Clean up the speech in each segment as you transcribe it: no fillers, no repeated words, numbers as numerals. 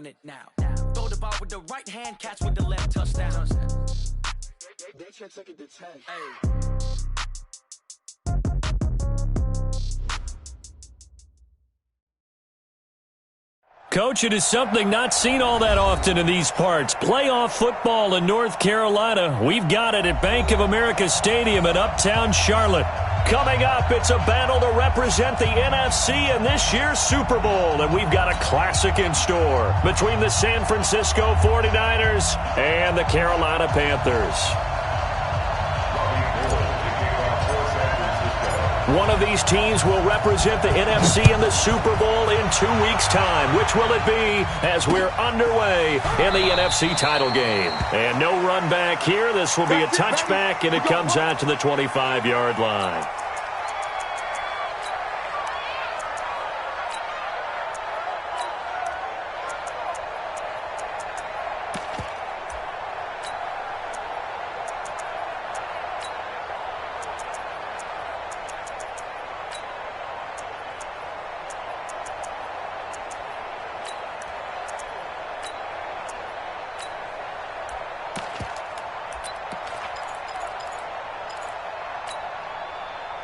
it now. Throw the ball with the right hand, catch with the left, touchdown. They should take it to 10. Hey. Coach, it is something not seen all that often in these parts. Playoff football in North Carolina. We've got it at Bank of America Stadium in Uptown Charlotte. Coming up, it's a battle to represent the NFC in this year's Super Bowl, and we've got a classic in store between the San Francisco 49ers and the Carolina Panthers. One of these teams will represent the NFC in the Super Bowl in 2 weeks' time. Which will it be as we're underway in the NFC title game? And no run back here. This will be a touchback, and it comes out to the 25-yard line.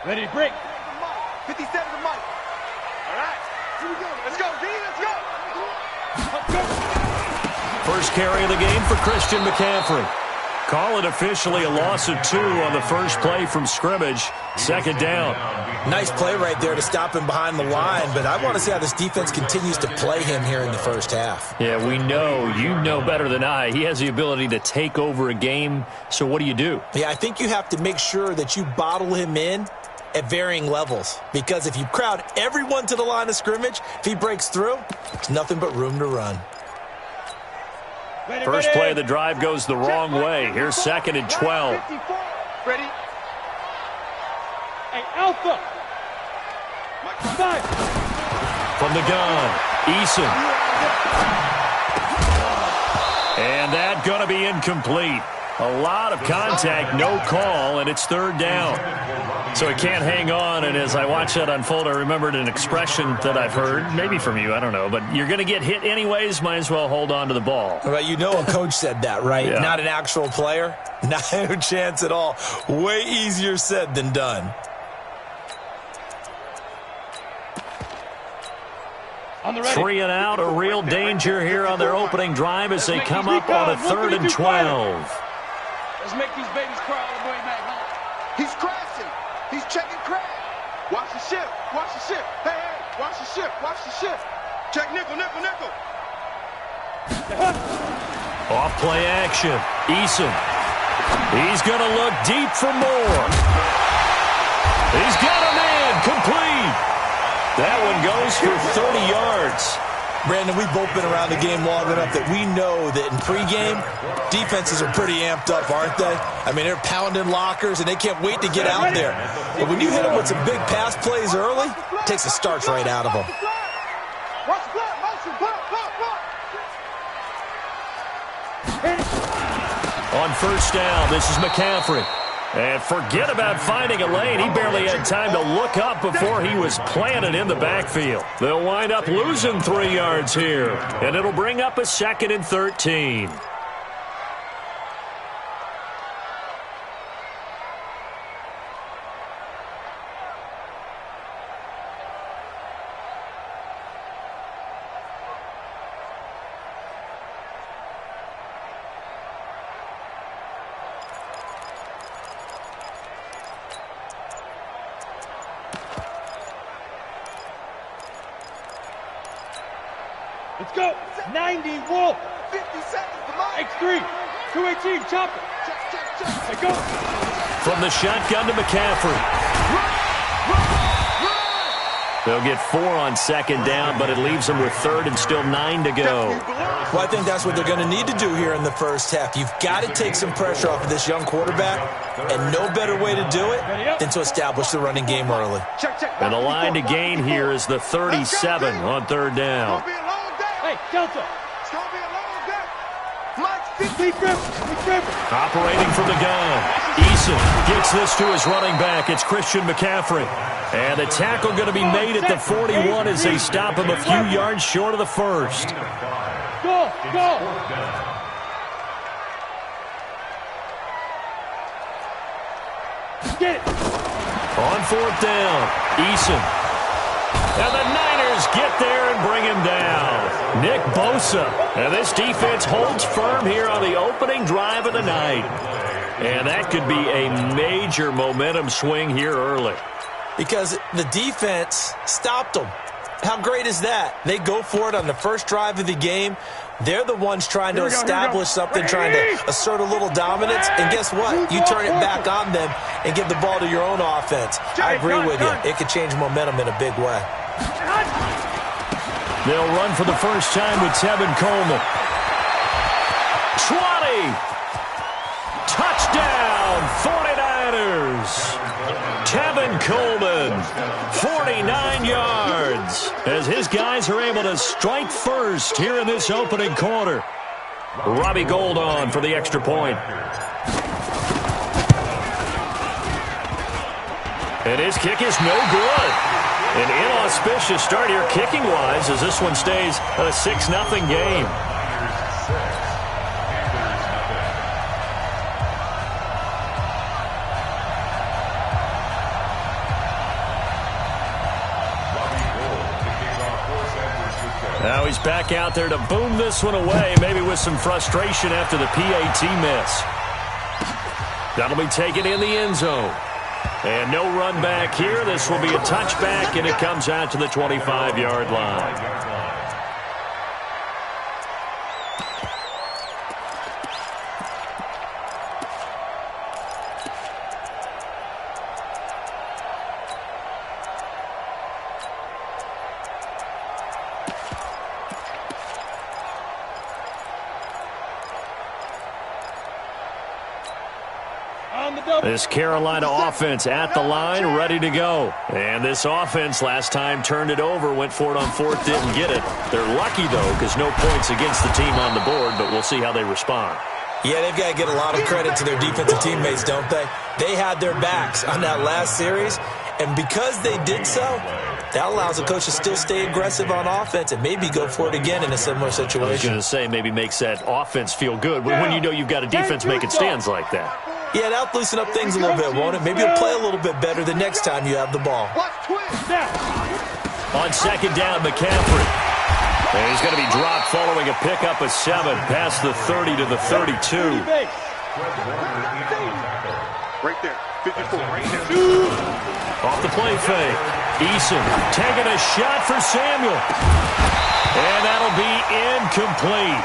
Ready to break. 57 to Mike. All right. Here we go. Let's go, D. Let's go. First carry of the game for Christian McCaffrey. Call it officially a loss of 2 on the first play from scrimmage. Second down. Nice play right there to stop him behind the line, but I want to see how this defense continues to play him here in the first half. Yeah, we know. You know better than I. He has the ability to take over a game, so what do you do? Yeah, I think you have to make sure that you bottle him in at varying levels, because if you crowd everyone to the line of scrimmage, if he breaks through, there's nothing but room to run. First play of the drive goes the wrong way. Here's 2nd and 12. Ready? Hey, Alpha. 5. From the gun, Eason. And that going to be incomplete. A lot of contact, no call, and it's 3rd down. So he can't hang on, and as I watch that unfold, I remembered an expression that I've heard, maybe from you, I don't know, but you're going to get hit anyways, might as well hold on to the ball. Well, you know a coach said that, right? Yeah. Not an actual player? No chance at all. Way easier said than done. On the ready. 3 and out, a real danger here on their opening drive as they come up on a 3rd and 12. Let's make these babies cry all the way back home. He's crashing. He's checking crash. Watch the ship. Watch the ship. Hey, hey. Watch the ship. Watch the ship. Check nickel, nickel, nickel. Off play action. Eason. He's going to look deep for more. He's got a man. Complete. That one goes for 30 yards. Brandon, we've both been around the game long enough that we know that in pregame, defenses are pretty amped up, aren't they? I mean, they're pounding lockers, and they can't wait to get out there. But when you hit them with some big pass plays early, it takes the starch right out of them. On first down, this is McCaffrey. And forget about finding a lane. He barely had time to look up before he was planted in the backfield. They'll wind up losing 3 yards here. And it'll bring up a 2nd and 13. Let's go. 90, Wolf. 50 seconds to Mike. X3. 218, chopper. Hey, go. From the shotgun to McCaffrey. They'll get 4 on 2nd down, but it leaves them with 3rd and still 9 to go. Well, I think that's what they're going to need to do here in the first half. You've got to take some pressure off of this young quarterback, and no better way to do it than to establish the running game early. And the line to gain here is the 37 on 3rd down. Hey, Delta. It's going to be a long day. Mike's 50. Operating from the gun. Eason gets this to his running back. It's Christian McCaffrey. And the tackle going to be made at the 41 as they stop him a few yards short of the first. Go! Go! Get it! On fourth down, Eason. And the Niners get there and bring him down. Nick Bosa. And this defense holds firm here on the opening drive of the night. And that could be a major momentum swing here early. Because the defense stopped them. How great is that? They go for it on the first drive of the game. They're the ones trying to establish something, trying to assert a little dominance. And guess what? You turn it back on them and give the ball to your own offense. I agree with you. It could change momentum in a big way. They'll run for the first time with Tevin Coleman. 20! Touchdown, 49ers! Tevin Coleman, 49 yards, as his guys are able to strike first here in this opening quarter. Robbie Gould on for the extra point. And his kick is no good. An inauspicious start here kicking-wise as this one stays a 6-0 game. Now he's back out there to boom this one away, maybe with some frustration after the PAT miss. That'll be taken in the end zone. And no run back here. This will be a touchback, and it comes out to the 25-yard line. This Carolina offense at the line, ready to go. And this offense last time turned it over, went for it on fourth, didn't get it. They're lucky, though, because no points against the team on the board, but we'll see how they respond. Yeah, they've got to get a lot of credit to their defensive teammates, don't they? They had their backs on that last series, and because they did so, that allows the coach to still stay aggressive on offense and maybe go for it again in a similar situation. I was going to say maybe makes that offense feel good when you know you've got a defense making stands like that. Yeah, that'll loosen up things a little bit, won't it? Maybe you'll play a little bit better the next time you have the ball. On second down, McCaffrey. And he's going to be dropped following a pickup of 7 past the 30 to the 32. Right there, 54, right there. Off the play fake. Eason taking a shot for Samuel. And that'll be incomplete.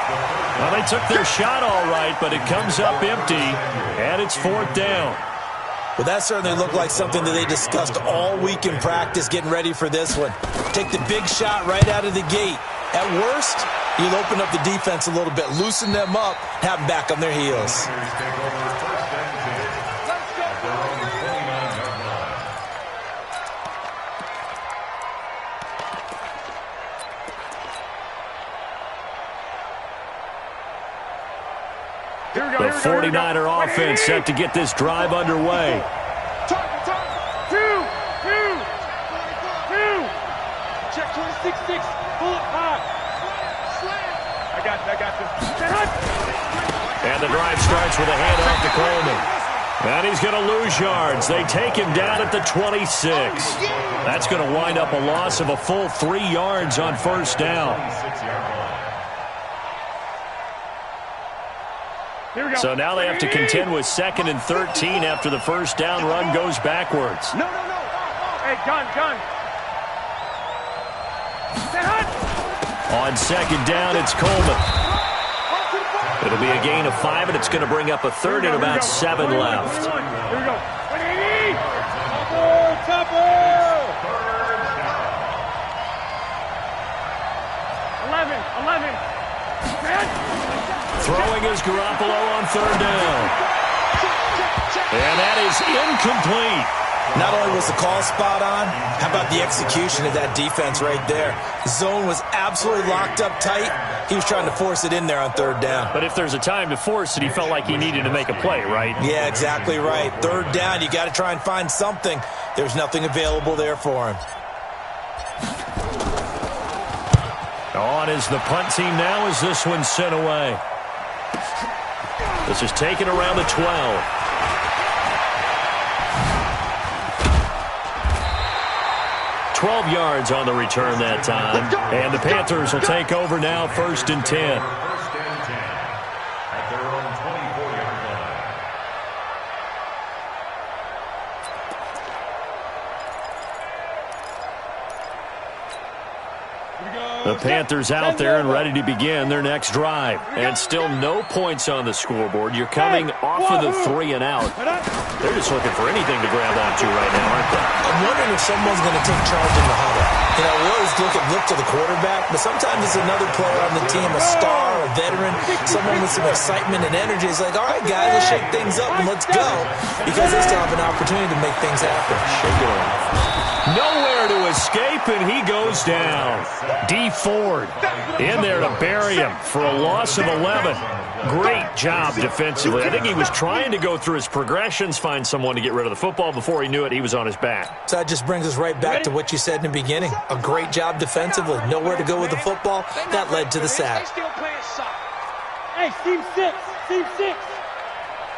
Well, they took their shot all right, but it comes up empty, and it's fourth down. Well, that certainly looked like something that they discussed all week in practice getting ready for this one. Take the big shot right out of the gate. At worst, you'll open up the defense a little bit, loosen them up, have them back on their heels. The 49er offense set to get this drive underway. Two. Check 26-6. Pull it high. I got this. And the drive starts with a handoff to Coleman. And he's going to lose yards. They take him down at the 26. That's going to wind up a loss of a full 3 yards on first down. So now they have to contend with 2nd and 13 after the first down run goes backwards. No. Hey, gun. On second down, it's Coleman. It'll be a gain of 5, and it's going to bring up a third and about 7 left. Here we go. 180. Topper. 11. Throwing is Garoppolo on third down. And that is incomplete. Not only was the call spot on, how about the execution of that defense right there? Zone was absolutely locked up tight. He was trying to force it in there on third down. But if there's a time to force it, he felt like he needed to make a play, right? Yeah, exactly right. Third down, you got to try and find something. There's nothing available there for him. On is the punt team now as this one's sent away. This is taken around the 12. "12 yards on the return that time. And the Panthers will take over now, 1st and 10. The Panthers out there and ready to begin their next drive. And still no points on the scoreboard. You're coming off of the 3 and out. They're just looking for anything to grab onto right now, aren't they? I'm wondering if someone's going to take charge in the huddle. You know, we always look to the quarterback, but sometimes it's another player on the team, a star, a veteran, someone with some excitement and energy. It's like, all right, guys, let's shake things up and let's go, because they still have an opportunity to make things happen. Shake it off. Nowhere to escape, and he goes down. D. Ford in there to bury him for a loss of 11. Great job defensively. I think he was trying to go through his progressions, find someone to get rid of the football. Before he knew it, he was on his back. So that just brings us right back to what you said in the beginning. A great job defensively. Nowhere to go with the football. That led to the sack. Hey, team 6. Team 6.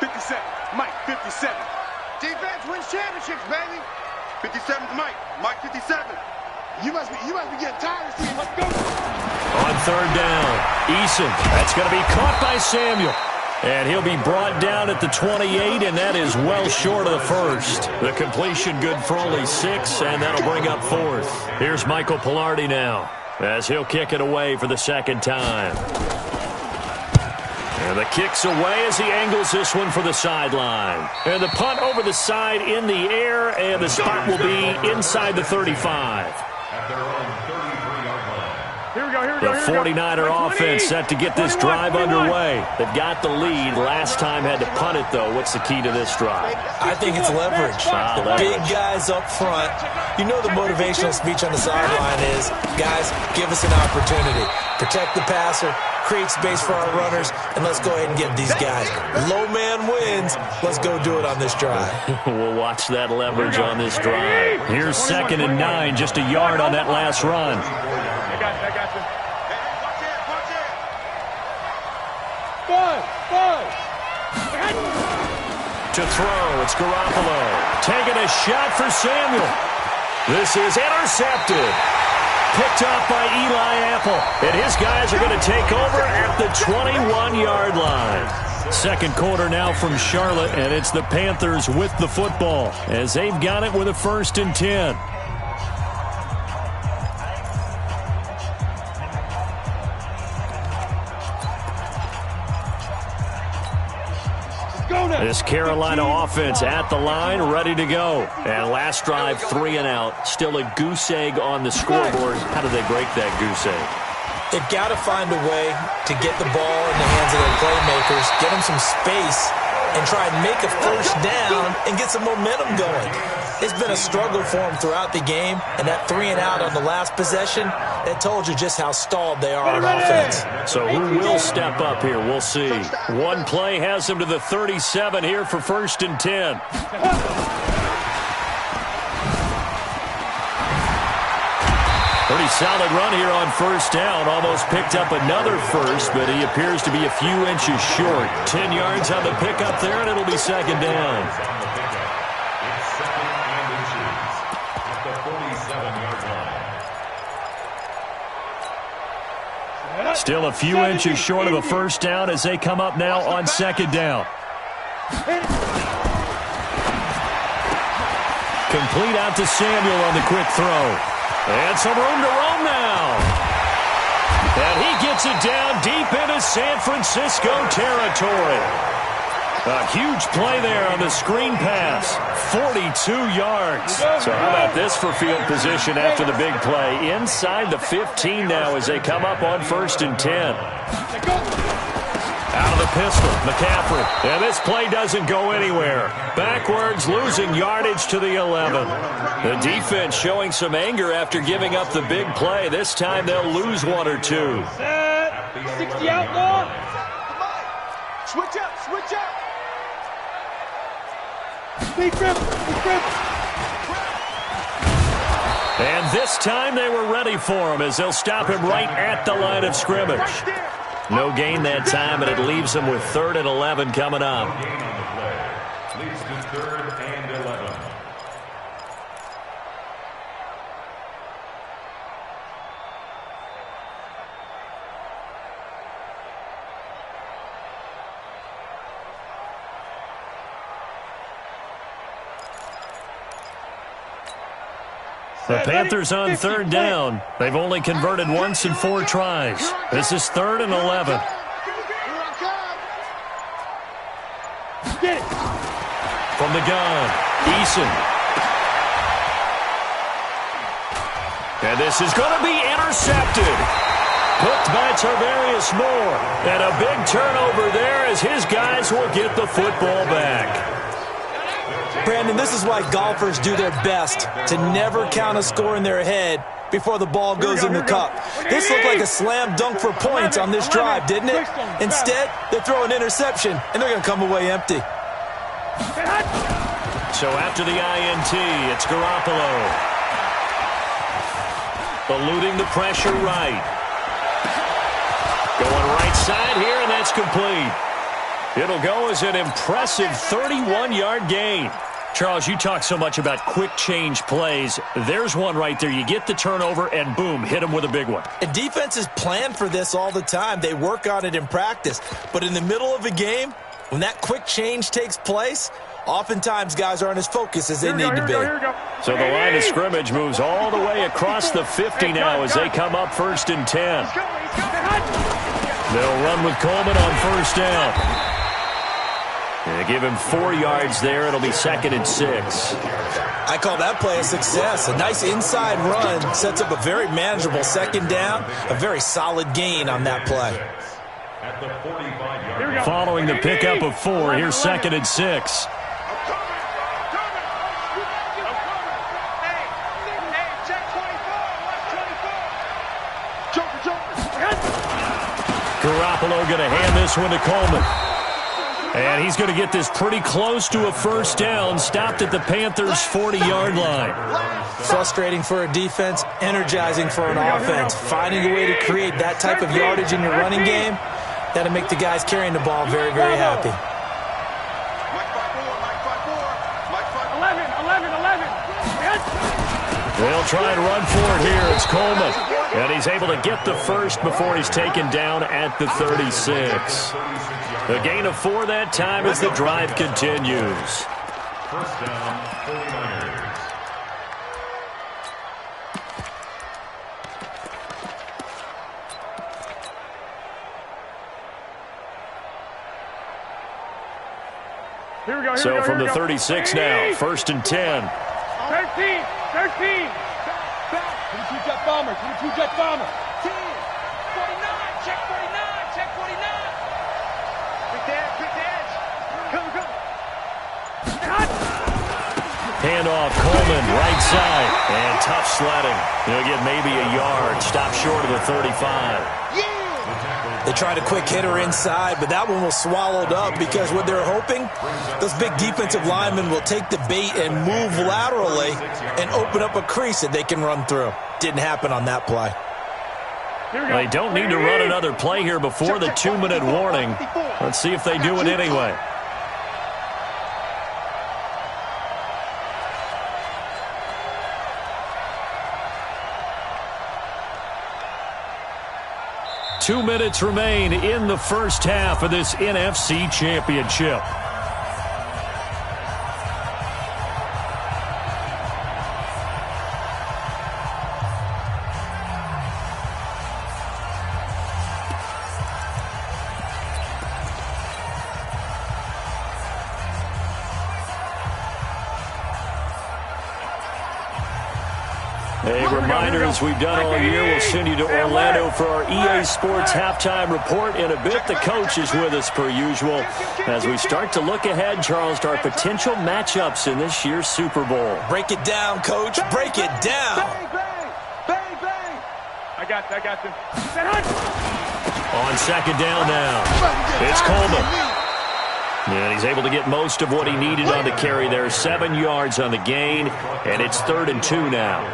57. Mike, 57. Defense wins championships, baby. 57 to Mike. Mike, 57. You must be getting tired of seeing. Let's go. On 3rd down, Eason. That's going to be caught by Samuel. And he'll be brought down at the 28, and that is well short of the first. The completion good for only 6, and that'll bring up 4th. Here's Michael Pilardi now, as he'll kick it away for the 2nd time. And the kick's away as he angles this one for the sideline. And the punt over the side in the air, and the spot will be inside the 35. The 49er offense set to get this drive underway. They've got the lead. Last time had to punt it, though. What's the key to this drive? I think it's leverage. The big guys up front. You know the motivational speech on the sideline is, guys, give us an opportunity. Protect the passer, create space for our runners, and let's go ahead and get these guys. Low man wins. Let's go do it on this drive. We'll watch that leverage on this drive. Here's 2nd and 9, just a yard on that last run. I got you. Five. To throw, it's Garoppolo. Taking a shot for Samuel. This is intercepted. Picked off by Eli Apple. And his guys are going to take over at the 21-yard line. 2nd quarter now from Charlotte, and it's the Panthers with the football as they've got it with a 1st and 10. This Carolina offense at the line, ready to go. And last drive, 3 and out. Still a goose egg on the scoreboard. How do they break that goose egg? They've got to find a way to get the ball in the hands of their playmakers, get them some space, and try and make a 1st down and get some momentum going. It's been a struggle for them throughout the game, and that 3 and out on the last possession, that told you just how stalled they are on offense. So who will step up here? We'll see. One play has them to the 37 here for 1st and 10. Pretty solid run here on 1st down. Almost picked up another first, but he appears to be a few inches short. 10 yards on the pickup there, and it'll be 2nd down. Still a few inches short of a 1st down as they come up now on 2nd down. Complete out to Samuel on the quick throw. And some room to roam now. And he gets it down deep into San Francisco territory. A huge play there on the screen pass. 42 yards. So how about this for field position after the big play? Inside the 15 now as they come up on 1st and 10. Out of the pistol, McCaffrey. And this play doesn't go anywhere. Backwards, losing yardage to the 11. The defense showing some anger after giving up the big play. This time they'll lose 1 or 2. 60 out, ball. Switch up. Big grip. And this time they were ready for him as they'll stop him right at the line of scrimmage. No gain that time, and it leaves him with 3rd and 11 coming up. Leads to 3rd and 11. The Panthers on 3rd down. They've only converted once in 4 tries. This is 3rd and 11. From the gun, Eason. And this is going to be intercepted. Hooked by Tarvarius Moore. And a big turnover there as his guys will get the football back. Brandon, this is why golfers do their best to never count a score in their head before the ball goes in the cup. This looked like a slam dunk for points on this drive, didn't it? Instead, they throw an interception, and they're going to come away empty. So after the INT, it's Garoppolo. Eluding the pressure right. Going right side here, and that's complete. It'll go as an impressive 31-yard gain. Charles, you talk so much about quick change plays. There's one right there. You get the turnover, and boom, hit them with a big one. And defenses plan for this all the time. They work on it in practice. But in the middle of a game, when that quick change takes place, oftentimes guys aren't as focused as they need to be. So the line of scrimmage moves all the way across the 50 now as they come up 1st and 10. They'll run with Coleman on 1st down. They give him 4 yards there. It'll be 2nd and 6. I call that play a success. A nice inside run sets up a very manageable 2nd down. A very solid gain on that play. Following the pickup of 4, here's 2nd and 6. Garoppolo going to hand this one to Coleman. And he's going to get this pretty close to a 1st down, stopped at the Panthers' 40-yard line. Frustrating for a defense, energizing for an offense. Finding a way to create that type of yardage in your running game, that'll make the guys carrying the ball very, very happy. 11. They'll try and run for it here. It's Coleman. And he's able to get the first before he's taken down at the 36. A gain of 4 that time as the drive continues. 1st down, 49ers. So from the 36 now, 1st and 10. 13. 22-jet bomber. 22-jet bomber. 49, check 49, check 49. Quick edge. Come. Handoff, Coleman, right side. And tough sledding. He'll get maybe a yard. Stop short of the 35. They tried a quick hitter inside, but that one was swallowed up because what they're hoping, those big defensive linemen will take the bait and move laterally and open up a crease that they can run through. Didn't happen on that play. They don't need to run another play here before the 2-minute warning. Let's see if they do it anyway. Two minutes remain in the first half of this NFC Championship. A reminder, as we've done all year, we'll send you to Orlando for our EA Sports halftime report. In a bit, the coach is with us per usual as we start to look ahead, Charles, to our potential matchups in this year's Super Bowl. Break it down, Coach. Break it down. I got them. On 2nd down now, it's Coleman. And he's able to get most of what he needed on the carry there. 7 yards on the gain, and it's 3rd and 2 now.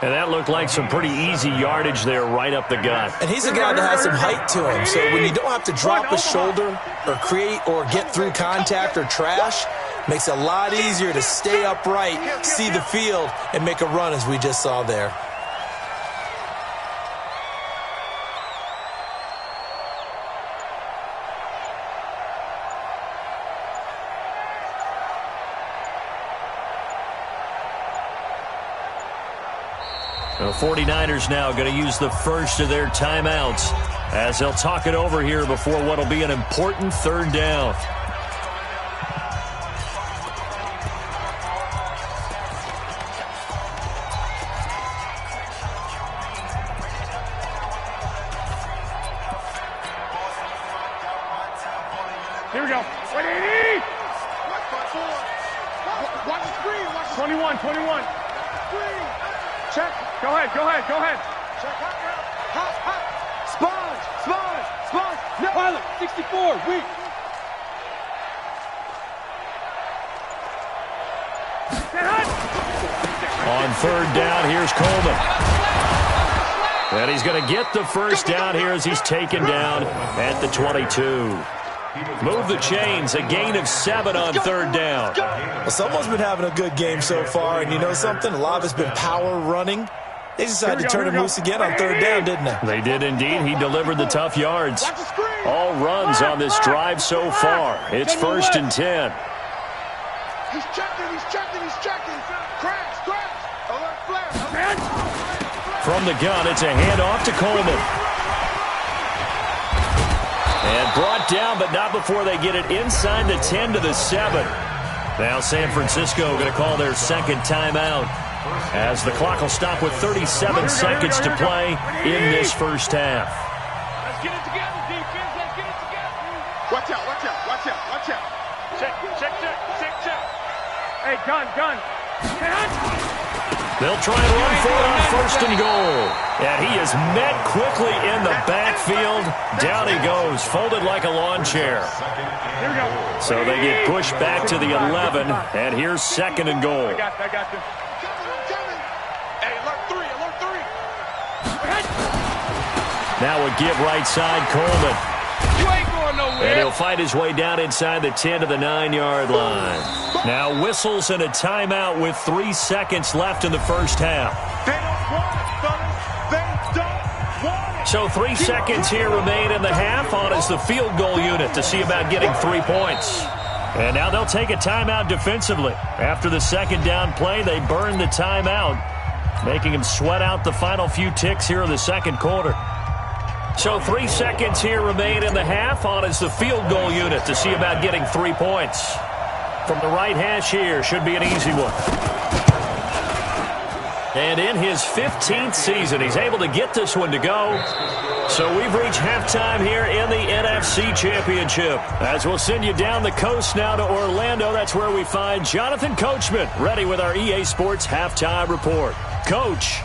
And that looked like some pretty easy yardage there right up the gut. And he's a guy that has some height to him. So when you don't have to drop a shoulder or create or get through contact or trash, makes it a lot easier to stay upright, see the field, and make a run as we just saw there. The 49ers now going to use the first of their timeouts as they'll talk it over here before what will be an important third down. Here we go. 180! Watch the screen. Watch the 21, 21. screen. Check. Go ahead. Check. Hot. Sponge. No. Pilot, 64, weak. On third down, here's Coleman. And he's going to get the first down here as he's taken down at the 22. Move the chains, a gain of 7 on third down. Well, someone's been having a good game so far, and you know something? A lot of it's been power running. They decided to turn him loose again on third down, didn't they? They did indeed. He delivered the tough yards. All runs on this drive so far. It's 1st and 10. He's checking. Crash. Alert flare. From the gun, it's a handoff to Coleman. And brought down, but not before they get it inside the 10 to the 7. Now San Francisco going to call their second timeout as the clock will stop with 37 seconds to play in this first half. Let's get it together, defense. Let's get it together. Watch out. Check. Hey, gun. They'll try and run for it on 1st and goal. And he is met quickly in the backfield. Down he goes, folded like a lawn chair. Here we go. So they get pushed back to the 11, and here's 2nd and goal. I got you. Coming. Hey, alert 3. Now a give right side, Coleman. You ain't going nowhere. And he'll fight his way down inside the 10 to the 9-yard line. Now whistles and a timeout with 3 seconds left in the first half. They don't want it, fellas. They don't want it. So 3 seconds here remain in the half. On is the field goal unit to see about getting 3 points. And now they'll take a timeout defensively. After the second down play, they burn the timeout, making him sweat out the final few ticks here in the second quarter. So 3 seconds here remain in the half. On is the field goal unit to see about getting 3 points. From the right hash here, should be an easy one. And in his 15th season, he's able to get this one to go. So we've reached halftime here in the NFC Championship. As we'll send you down the coast now to Orlando, that's where we find Jonathan Coachman ready with our EA Sports Halftime Report. Coach.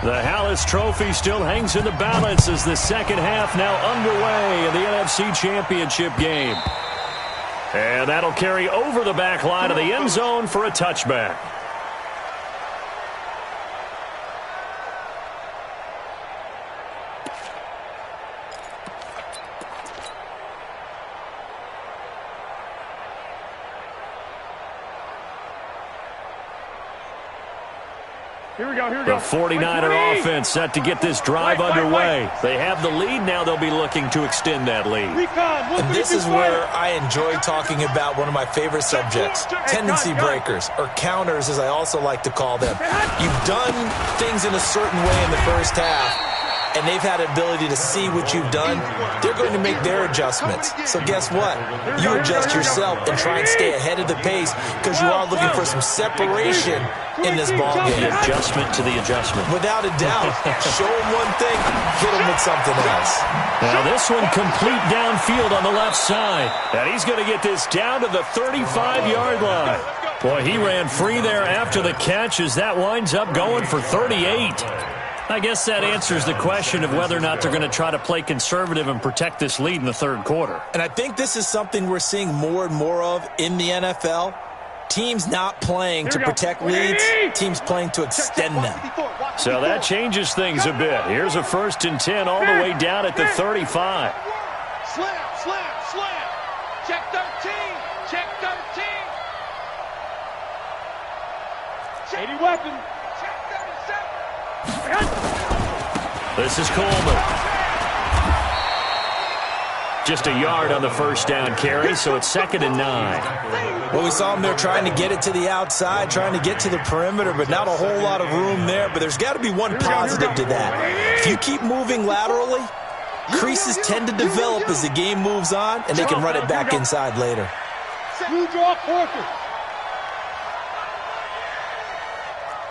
The Hallis Trophy still hangs in the balance as the second half now underway in the NFC Championship game. And that'll carry over the back line of the end zone for a touchback. Here we go. The 49er offense set to get this drive underway. They have the lead. Now they'll be looking to extend that lead. And this is where I enjoy talking about one of my favorite subjects, tendency breakers, or counters as I also like to call them. You've done things in a certain way in the first half, and they've had the ability to see what you've done. They're going to make their adjustments. So guess what? You adjust yourself and try and stay ahead of the pace because you are looking for some separation in this ball game. The adjustment to the adjustment. Without a doubt. Show them one thing, hit them with something else. Now this one complete downfield on the left side. And he's going to get this down to the 35-yard line. Boy, he ran free there after the catch as that winds up going for 38. I guess that answers the question of whether or not they're going to try to play conservative and protect this lead in the third quarter. And I think this is something we're seeing more and more of in the NFL. Teams not playing to protect leads, teams playing to extend them. So that changes things a bit. Here's a 1st and 10 all the way down at the 35. Slam, slam, slam. Check 13. Check 13. Check 80 weapon. Check 37. This is Coleman. Just a yard on the first down carry, so it's 2nd and 9. Well, we saw him there trying to get it to the outside, trying to get to the perimeter, but not a whole lot of room there. But there's got to be one positive to that. If you keep moving laterally, creases tend to develop as the game moves on, and they can run it back inside later. You draw quarter.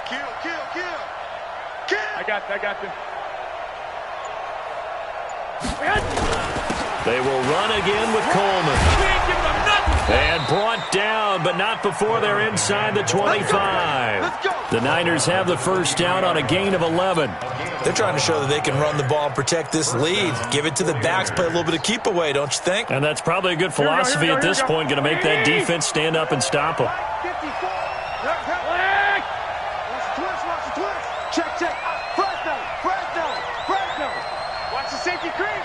Kill. I got this. They will run again with Coleman. And brought down, but not before they're inside the 25. The Niners have the first down on a gain of 11. They're trying to show that they can run the ball and protect this lead. Give it to the backs, play a little bit of keep away, don't you think? And that's probably a good philosophy at this point, going to make that defense stand up and stop them. Check. Fresno. Watch the safety creep.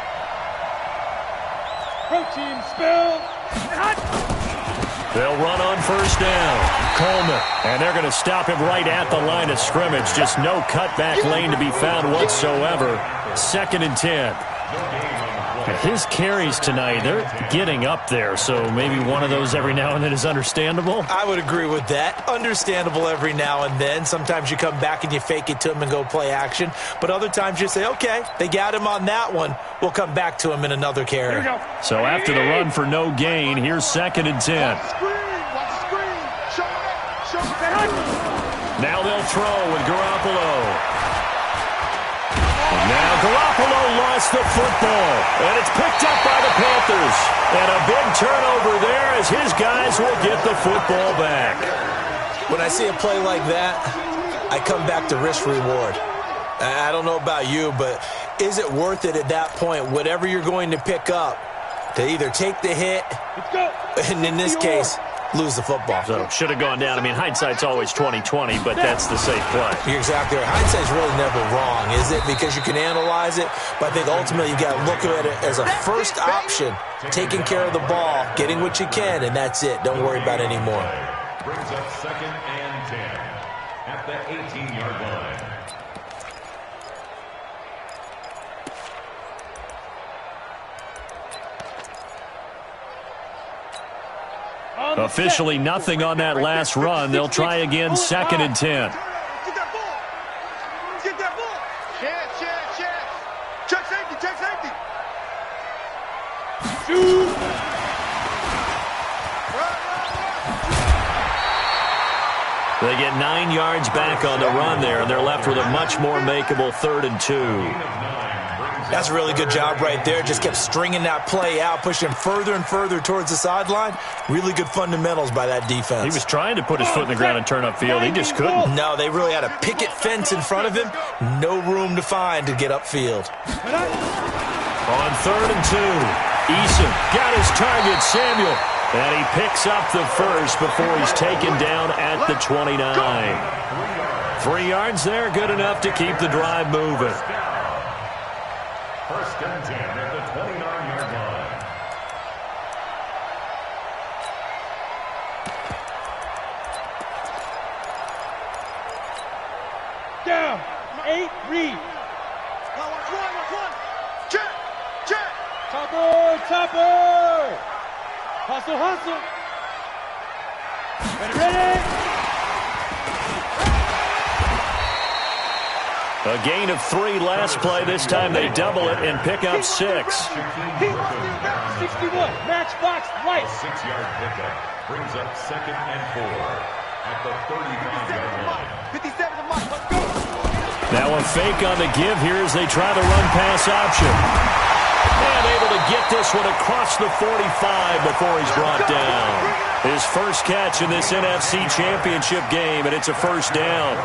Protein spill. They'll run on first down. Coleman. And they're going to stop him right at the line of scrimmage. Just no cutback lane to be found whatsoever. 2nd and 10. His carries tonight, they're getting up there, so maybe one of those every now and then is understandable. I would agree with that. Understandable every now and then. Sometimes you come back and you fake it to him and go play action. But other times you say, okay, they got him on that one. We'll come back to him in another carry. So after the run for no gain, here's 2nd and 10. Watch the screen. Show it. Now they'll throw with Garoppolo. Now Garoppolo lost the football, and it's picked up by the Panthers. And a big turnover there as his guys will get the football back. When I see a play like that, I come back to risk-reward. I don't know about you, but is it worth it at that point, whatever you're going to pick up, to either take the hit, and in this case, lose the football? So should have gone down. I mean, hindsight's always 20/20, but that's the safe play. You're exactly right. Hindsight's really never wrong, is it? Because you can analyze it, but I think ultimately you got to look at it as a first option, taking care of the ball, getting what you can, and that's it. Don't worry about it anymore. Brings up 2nd and 10 at the 18-yard line. Officially nothing on that last run. They'll try again, 2nd and 10. Get that ball. Chance. Check safety. Shoot. They get 9 yards back on the run there, and they're left with a much more makeable 3rd and 2. That's a really good job right there. Just kept stringing that play out, pushing further and further towards the sideline. Really good fundamentals by that defense. He was trying to put his foot in the ground and turn upfield. He just couldn't. No, they really had a picket fence in front of him. No room to find to get upfield. On 3rd and 2, Eason got his target, Samuel. And he picks up the first before he's taken down at the 29. 3 yards there, good enough to keep the drive moving. 1st and 10 at the 29-yard line. Down. 8, read. Watch one. Check. Topper. Hustle. Ready. A gain of 3 last play. This time they double it and pick up 6. 61. Matchbox right. 6-yard pickup brings up 2nd and 4 at the 35-yard line. 57 to Mike. Let's go. Now a fake on the give here as they try the run pass option. And able to get this one across the 45 before he's brought down. His first catch in this NFC Championship game, and it's a first down.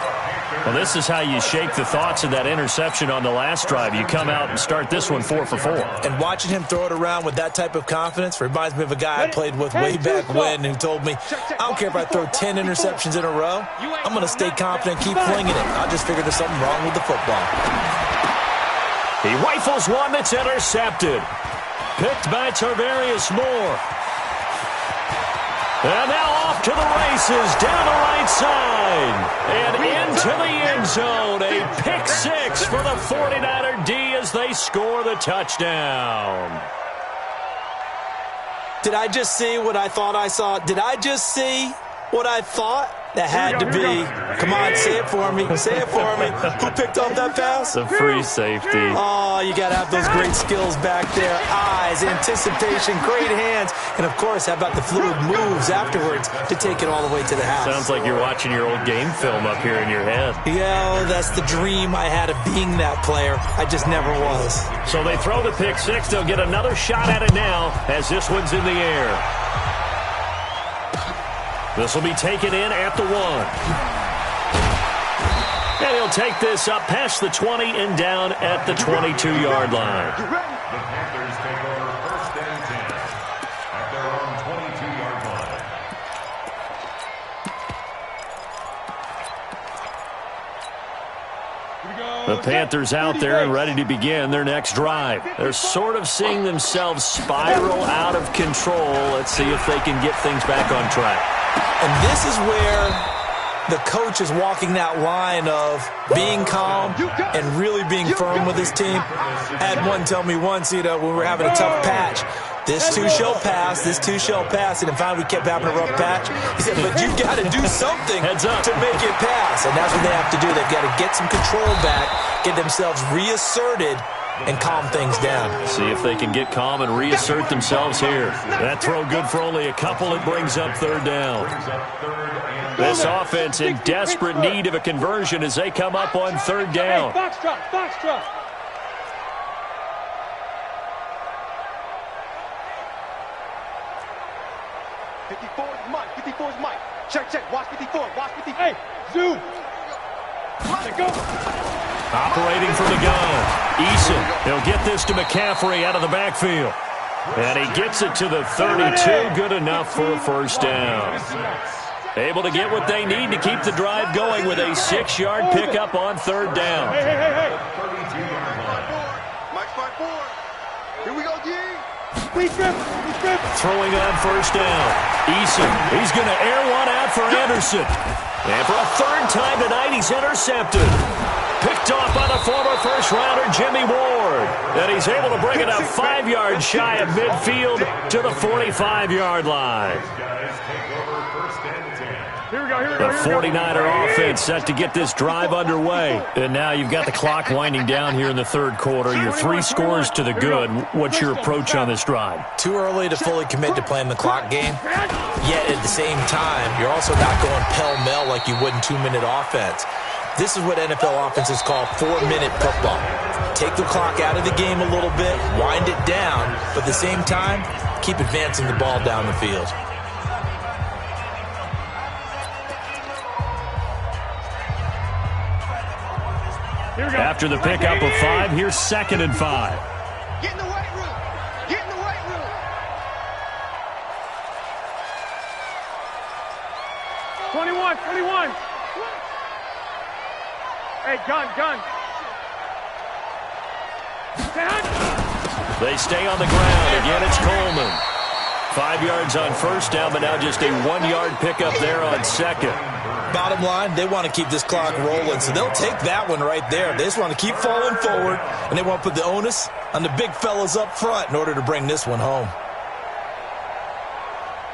Well, this is how you shake the thoughts of that interception on the last drive. You come out and start this one 4 for 4. And watching him throw it around with that type of confidence reminds me of a guy I played with way back when who told me, I don't care if I throw 10 interceptions in a row. I'm going to stay confident, keep flinging it. I just figured there's something wrong with the football. He rifles one that's intercepted. Picked by Tarvarius Moore. And now off to the races, down the right side, and into the end zone. A pick six for the 49er D as they score the touchdown. Did I just see what I thought I saw? Did I just see what I thought? That had to be. Come on, say it for me. Say it for me. Who picked up that pass? The free safety. Oh, you got to have those great skills back there. Eyes, anticipation, great hands. And, of course, how about the fluid moves afterwards to take it all the way to the house? Sounds like you're watching your old game film up here in your head. Yeah, that's the dream I had of being that player. I just never was. So they throw the pick six. They'll get another shot at it now as this one's in the air. This will be taken in at the 1. And he'll take this up past the 20 and down at the 22-yard line. The Panthers take over first and 10 at their own 22-yard line. The Panthers out there and ready to begin their next drive. They're sort of seeing themselves spiral out of control. Let's see if they can get things back on track. And this is where the coach is walking that line of being calm and really being firm with his team. I had one tell me once, when we were having a tough patch, this too shall pass, this too shall pass. And finally we kept having a rough patch. He said, but you've got to do something to make it pass. And that's what they have to do. They've got to get some control back, get themselves reasserted, and calm things down. See if they can get calm and reassert themselves here. That throw good for only a couple. It brings up third down. This offense in desperate need of a conversion as they come up on third down. Foxtrot, Foxtrot. Mike. 54 is Mike. Check. Watch 54. Watch 54. Hey, zoom. Let go. Operating from the gun. Eason, he'll get this to McCaffrey out of the backfield. And he gets it to the 32. Good enough for a first down. Able to get what they need to keep the drive going with a 6-yard pickup on third down. Hey. Mike 5-4. Here we go, D. We trip. Throwing on first down. Eason, he's going to air one out for Anderson. And for a third time tonight, he's intercepted. Picked off by the former first-rounder Jimmy Ward. And he's able to bring it up 5 yards shy of midfield to the 45-yard line. Here we go. The 49er offense set to get this drive underway. And now you've got the clock winding down here in the third quarter. You're 3 scores to the good. What's your approach on this drive? Too early to fully commit to playing the clock game. Yet at the same time, you're also not going pell-mell like you would in 2-minute offense. This is what NFL offenses call 4-minute football. Take the clock out of the game a little bit, wind it down, but at the same time, keep advancing the ball down the field. After the pickup of 5, here's 2nd and 5. Get in the weight room. Get in the weight room. Twenty-one. Hey, gun. They stay on the ground. Again, it's Coleman. 5 yards on first down, but now just a 1-yard pickup there on second. Bottom line, they want to keep this clock rolling, so they'll take that one right there. They just want to keep falling forward, and they want to put the onus on the big fellas up front in order to bring this one home.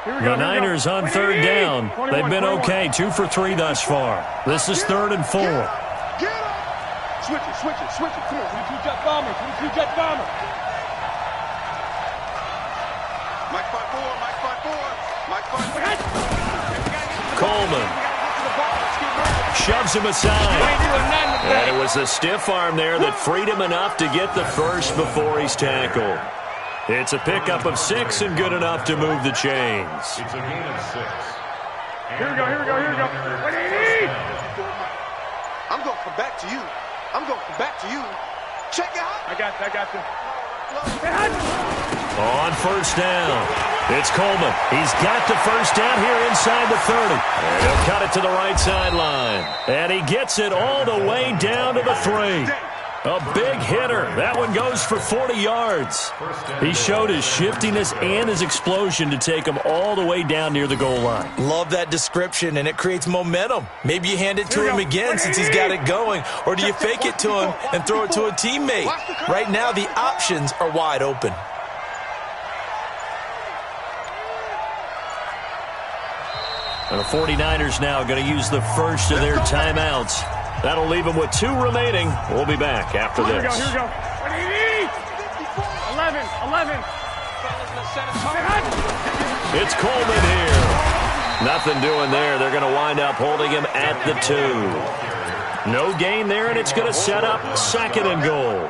The Niners on third down. They've been okay, 2 for 3 thus far. This is 3rd and 4. Get up. Switch it. Come on. 22 jet bomber. Mike 5-4. Coleman. shoves him aside. And it was the stiff arm there that freed him enough to get the first before he's tackled. It's a pickup of 6 and good enough to move the chains. It's a gain of 6. Here we go. I'm going to come back to you. Check it out. I got you. On first down, it's Coleman. He's got the first down here inside the 30. And he'll cut it to the right sideline. And he gets it all the way down to the 3. A big hitter. That one goes for 40 yards. He showed his shiftiness and his explosion to take him all the way down near the goal line. Love that description, and it creates momentum. Maybe you hand it to him again since he's got it going, or do you fake it to him and throw it to a teammate? Right now, the options are wide open. And the 49ers now going to use the first of their timeouts. That'll leave them with 2 remaining. We'll be back after this. Here we go. 11. It's Coleman here. Nothing doing there. They're going to wind up holding him at the 2. No gain there, and it's going to set up 2nd and goal.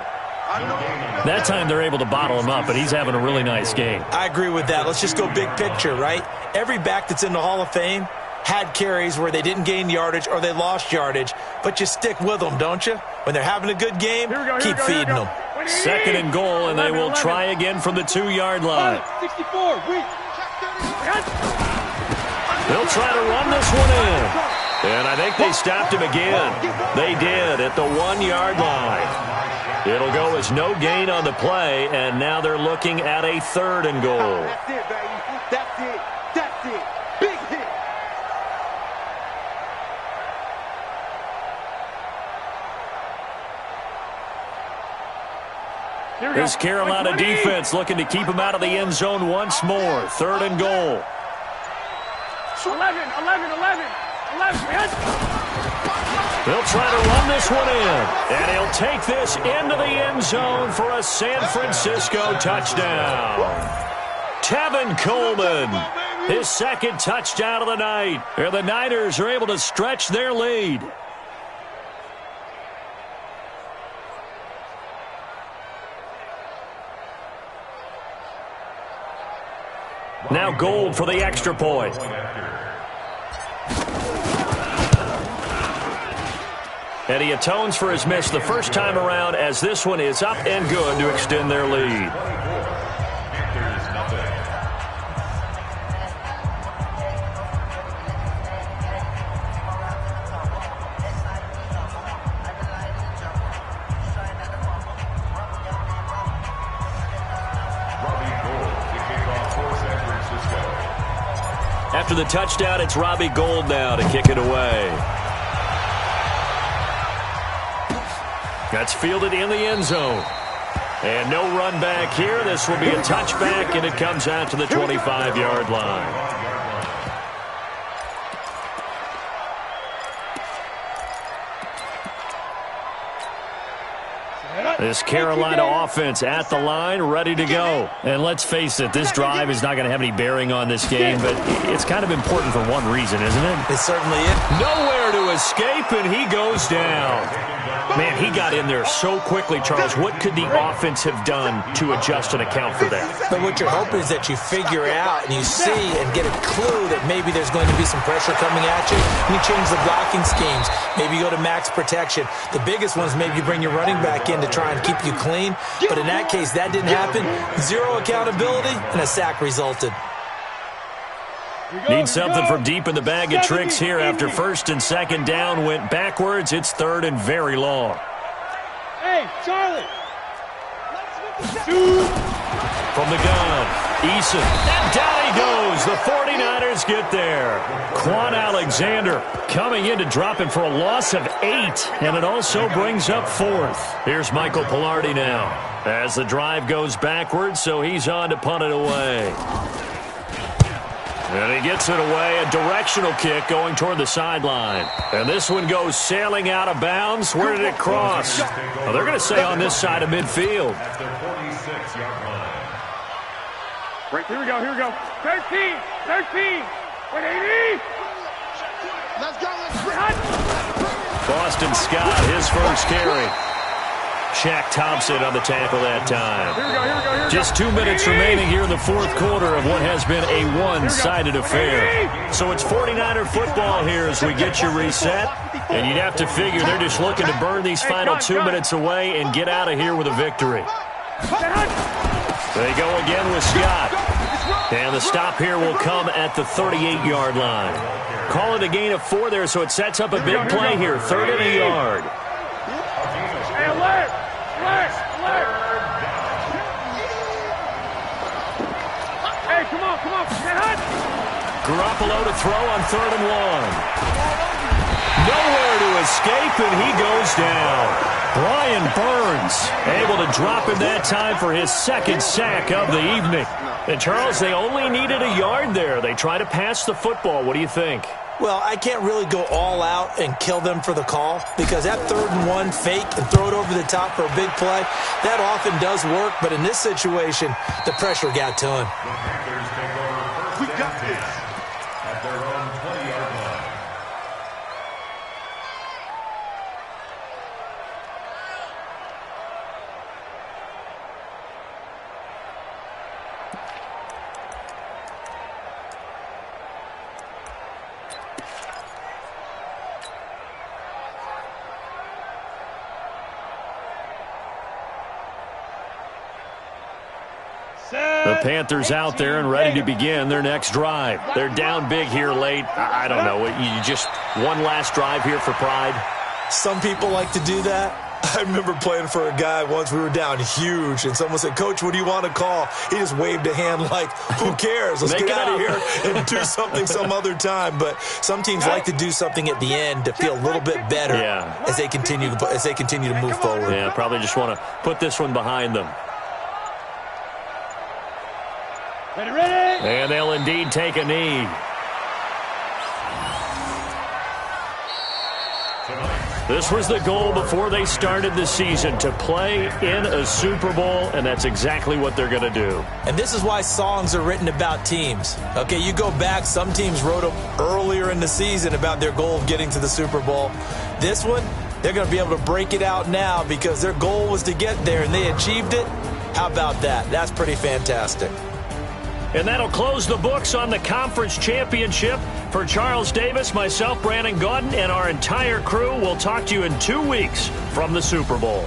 That time they're able to bottle him up, but he's having a really nice game. I agree with that. Let's just go big picture, right? Every back that's in the Hall of Fame had carries where they didn't gain yardage or they lost yardage, but you stick with them, don't you? When they're having a good game, keep feeding them. 2nd and goal, and they will try again from the 2-yard line. 64, They'll try to run this one in. And I think they stopped him again. They did at the 1-yard line. It'll go as no gain on the play, and now they're looking at a 3rd and goal. That's it, baby. That's it. Big hit. This Carolina defense looking to keep him out of the end zone once more. 3rd and goal. 11. They'll try to run this one in. And he'll take this into the end zone for a San Francisco touchdown. Tevin Coleman, his 2nd touchdown of the night. And the Niners are able to stretch their lead. Now Gold for the extra point. And he atones for his miss the first time around, as this one is up and good to extend their lead. After the touchdown, it's Robbie Gould now to kick it away. That's fielded in the end zone. And no run back here. This will be a touchback, and it comes out to the 25-yard line. This Carolina offense at the line, ready to go. And let's face it, this drive is not going to have any bearing on this game, but it's kind of important for one reason, isn't it? It certainly is. Nowhere to escape, and he goes down. Man, he got in there so quickly, Charles. What could the offense have done to adjust and account for that? But what you're hoping is that you figure out and you see and get a clue that maybe there's going to be some pressure coming at you. And you change the blocking schemes. Maybe you go to max protection. The biggest ones, maybe you bring your running back in to try and keep you clean. But in that case, that didn't happen. 0 accountability, and a sack resulted. Need something from deep in the bag of tricks here after 1st and 2nd down went backwards. It's 3rd and very long. Hey, Charlie. From the gun, Eason. And down he goes. The 49ers get there. Quan Alexander coming in to drop him for a loss of 8. And it also brings up 4th. Here's Michael Pilardi now as the drive goes backwards, so he's on to punt it away. And he gets it away, a directional kick going toward the sideline. And this one goes sailing out of bounds. Where did it cross? Well, they're going to say on this side of midfield. At the 46-yard line. Right, here we go. 13. 180. Let's go. Boston Scott, his first carry. Shaq Thompson on the tackle that time. Here we go. Just 2 minutes remaining here in the fourth quarter of what has been a one-sided affair. So it's 49er football here as we get you reset. And you'd have to figure they're just looking to burn these final 2 minutes away and get out of here with a victory. They go again with Scott. And the stop here will come at the 38-yard line. Call it a gain of 4 there, so it sets up a big play here. 3rd and a yard. Hey, alert! Hey, come on. Garoppolo to throw on 3rd and 1. Nowhere to escape, and he goes down. Brian Burns able to drop in that time for his second sack of the evening. And, Charles, they only needed a yard there. They try to pass the football. What do you think? Well, I can't really go all out and kill them for the call because that 3rd and 1 fake and throw it over the top for a big play, that often does work. But in this situation, the pressure got to him. We got this. At their own 20-yard line. The Panthers out there and ready to begin their next drive. They're down big here late. I don't know. You just one last drive here for pride? Some people like to do that. I remember playing for a guy once. We were down huge, and someone said, "Coach, what do you want to call?" He just waved a hand like, who cares? Let's get out of here and do something some other time. But some teams like to do something at the end to feel a little bit better as they continue to move forward. Yeah, probably just want to put this one behind them. Ready? And they'll indeed take a knee. This was the goal before they started the season, to play in a Super Bowl, and that's exactly what they're going to do. And this is why songs are written about teams. Okay, you go back, some teams wrote them earlier in the season about their goal of getting to the Super Bowl. This one, they're going to be able to break it out now because their goal was to get there, and they achieved it. How about that? That's pretty fantastic. And that'll close the books on the conference championship. For Charles Davis, myself, Brandon Gaudin, and our entire crew, we'll talk to you in 2 weeks from the Super Bowl.